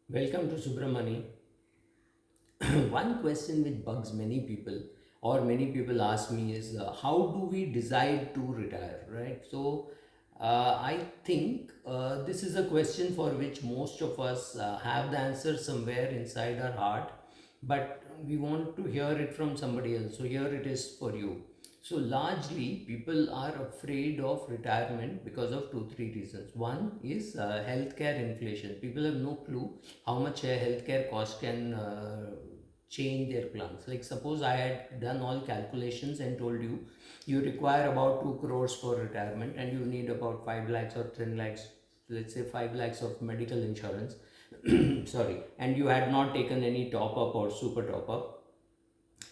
Welcome to Subramani. One question which bugs many people, or many people ask me, is how do we decide to retire, right? I think this is a question for which most of us have the answer somewhere inside our heart, but we want to hear it from somebody else. So, here it is for you. So, largely, people are afraid of retirement because of two, three reasons. One is healthcare inflation. People have no clue how much a healthcare cost can change their plans. Like, suppose I had done all calculations and told you you require about 2 crores for retirement and you need about 5 lakhs or 10 lakhs, let's say 5 lakhs of medical insurance. Sorry, and you had not taken any top up or super top up,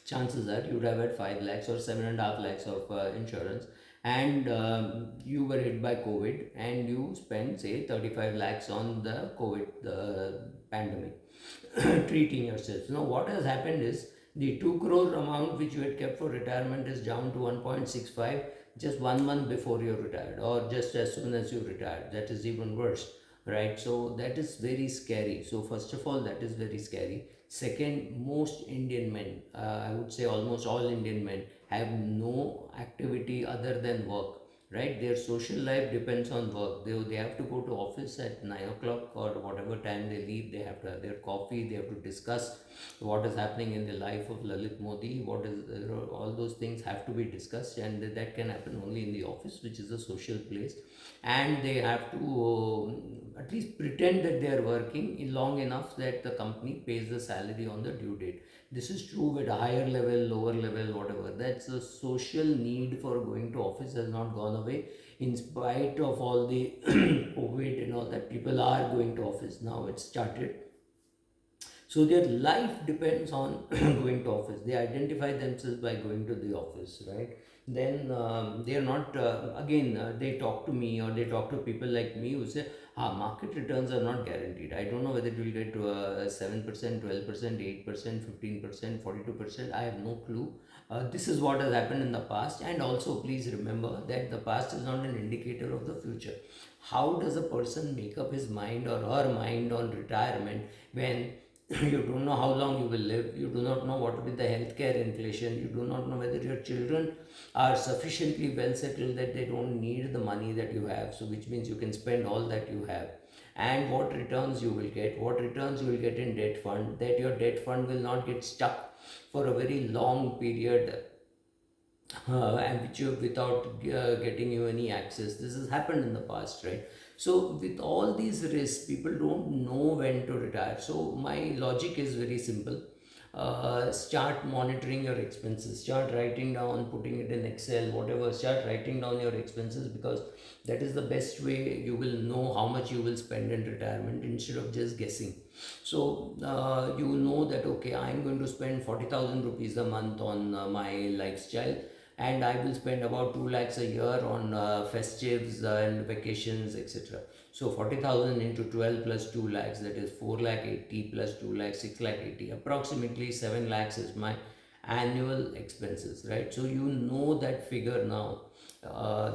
chances are you would have had 5 lakhs or 7.5 lakhs of insurance, and you were hit by COVID and you spent say 35 lakhs on the COVID pandemic treating yourself. Now, what has happened is the 2 crore amount which you had kept for retirement is down to 1.65 just 1 month before you retired, or just as soon as you retired. That is even worse, right? So that is very scary. So first of all, that is very scary. Second, most Indian men, I would say almost all Indian men, have no activity other than work, right? Their social life depends on work. They have to go to office at 9 o'clock or whatever time they leave. They have to have their coffee. They have to discuss what is happening in the life of Lalit Modi. What is all those things have to be discussed, and that can happen only in the office, which is a social place. And they have to at least pretend that they are working long enough that the company pays the salary on the due date. This is true at a higher level, lower level, whatever. That's a social need for going to office has not gone away in spite of all the COVID and all that. People are going to office now. It started, so their life depends on going to office. They identify themselves by going to the office, right? Then they are not, again, they talk to me or they talk to people like me who say, market returns are not guaranteed. I don't know whether it will get to 7%, 12%, 8%, 15%, 42%. I have no clue. This is what has happened in the past. And also, please remember that the past is not an indicator of the future. How does a person make up his mind or her mind on retirement when you don't know how long you will live, you do not know what will be the healthcare inflation, you do not know whether your children are sufficiently well settled that they don't need the money that you have, so which means you can spend all that you have, and what returns you will get, what returns you will get in debt fund, that your debt fund will not get stuck for a very long period, and which you without getting you any access. This has happened in the past, right? So with all these risks, people don't know when to retire. So my logic is very simple. Start monitoring your expenses, start writing down, putting it in Excel, whatever. Start writing down your expenses, because that is the best way you will know how much you will spend in retirement instead of just guessing. So you know that okay, I am going to spend 40,000 rupees a month on my lifestyle, and I will spend about 2 lakhs a year on festives and vacations, etc. So 40,000 into 12 plus 2 lakhs, that is 4 lakh 80 plus 2 lakhs, 6 lakh 80. Approximately 7 lakhs is my annual expenses, right? So you know that figure now.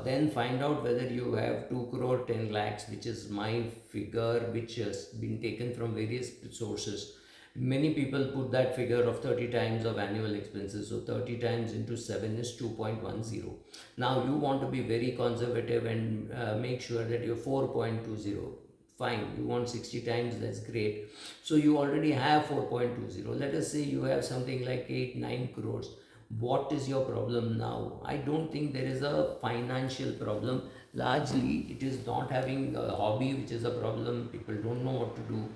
Then find out whether you have 2 crore 10 lakhs, which is my figure, which has been taken from various sources. Many people put that figure of 30 times of annual expenses, so 30 times into 7 is 2.10. Now you want to be very conservative and make sure that you're 4.20. Fine, you want 60 times, that's great. So you already have 4.20. Let us say you have something like 8 9 crores. What is your problem now? I don't think there is a financial problem. Largely it is not having a hobby which is a problem. People don't know what to do.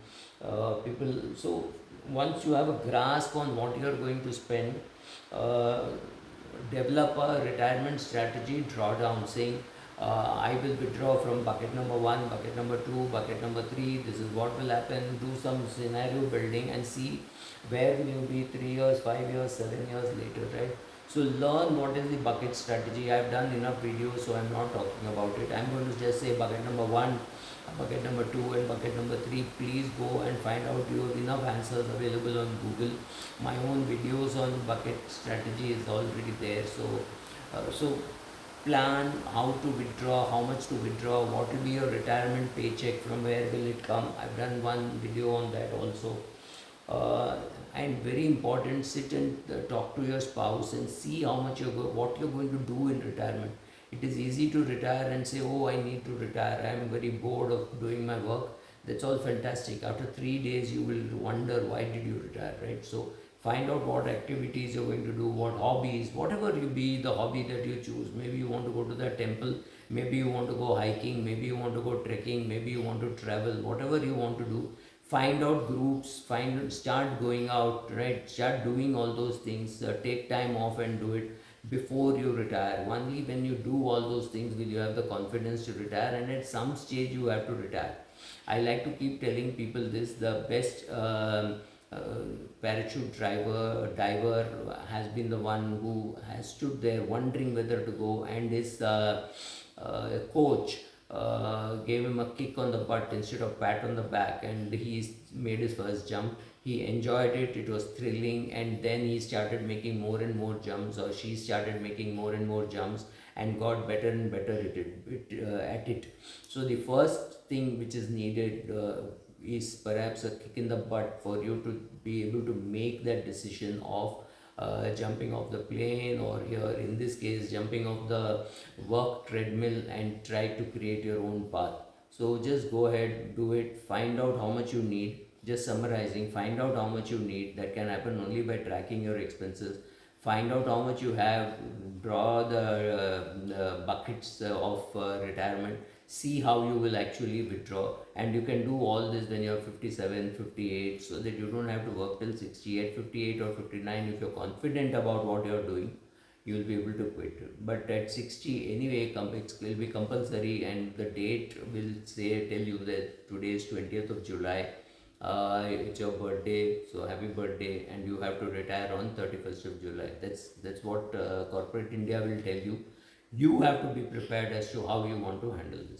People, so once you have a grasp on what you are going to spend, uh, develop a retirement strategy drawdown, saying I will withdraw from bucket number 1, bucket number 2, bucket number 3, this is what will happen. Do some scenario building and see where will you be 3 years, 5 years, 7 years later, right? So learn what is the bucket strategy. I have done enough videos, so I am not talking about it. I am going to just say bucket number 1, bucket number 2 and bucket number 3. Please go and find out. You have enough answers available on Google. My own videos on bucket strategy is already there. So plan how to withdraw, how much to withdraw, what will be your retirement paycheck, from where will it come. I've done one video on that also. uh, and very important, sit and talk to your spouse and see how much what you're going to do in retirement. It is easy to retire and say, oh, I need to retire, I am very bored of doing my work. That's all fantastic. After 3 days you will wonder why did you retire, right? So find out what activities you're going to do, what hobbies, whatever you be the hobby that you choose. Maybe you want to go to the temple, maybe you want to go hiking, maybe you want to go trekking, maybe you want to travel, whatever you want to do. Find out groups, start going out, right? Start doing all those things. Take time off and do it before you retire. Only when you do all those things will you have the confidence to retire, and at some stage you have to retire. I like to keep telling people this: the best uh, parachute diver has been the one who has stood there wondering whether to go, and his coach gave him a kick on the butt instead of pat on the back, and he made his first jump. He enjoyed it, it was thrilling, and then he started making more and more jumps, or she started making more and more jumps, and got better and better at it. So the first thing which is needed is perhaps a kick in the butt for you to be able to make that decision of jumping off the plane, or here in this case jumping off the work treadmill, and try to create your own path. So just go ahead, do it, find out how much you need. Just summarizing, find out how much you need. That can happen only by tracking your expenses. Find out how much you have, draw the buckets of retirement, see how you will actually withdraw. And you can do all this when you're 57, 58, so that you don't have to work till 68, 58 or 59. If you're confident about what you're doing, you will be able to quit. But at 60 anyway, it will be compulsory, and the date will tell you that today is 20th of July. It's your birthday, so happy birthday, and you have to retire on 31st of July. That's what corporate India will tell you. You have to be prepared as to how you want to handle this.